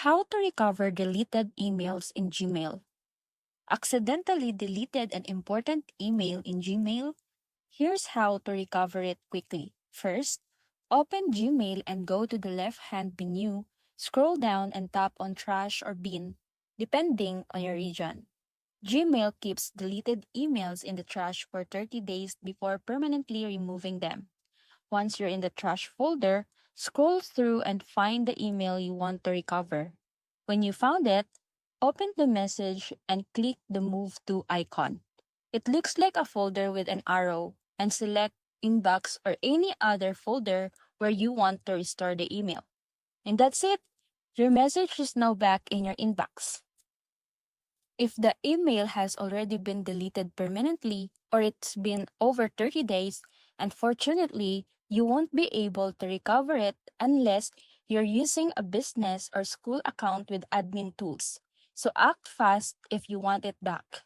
How to recover deleted emails in Gmail. Accidentally deleted an important email in Gmail? Here's how to recover it quickly. First, open Gmail and go to the left-hand menu, scroll down and tap on Trash or Bin, depending on your region. Gmail keeps deleted emails in the trash for 30 days before permanently removing them. Once you're in the trash folder, scroll through and find the email you want to recover. When you found it, open the message and click the Move To icon. It looks like a folder with an arrow, and select Inbox or any other folder where you want to restore the email. And that's it. Your message is now back in your inbox. If the email has already been deleted permanently or it's been over 30 days, unfortunately, you won't be able to recover it unless you're using a business or school account with admin tools. So act fast if you want it back.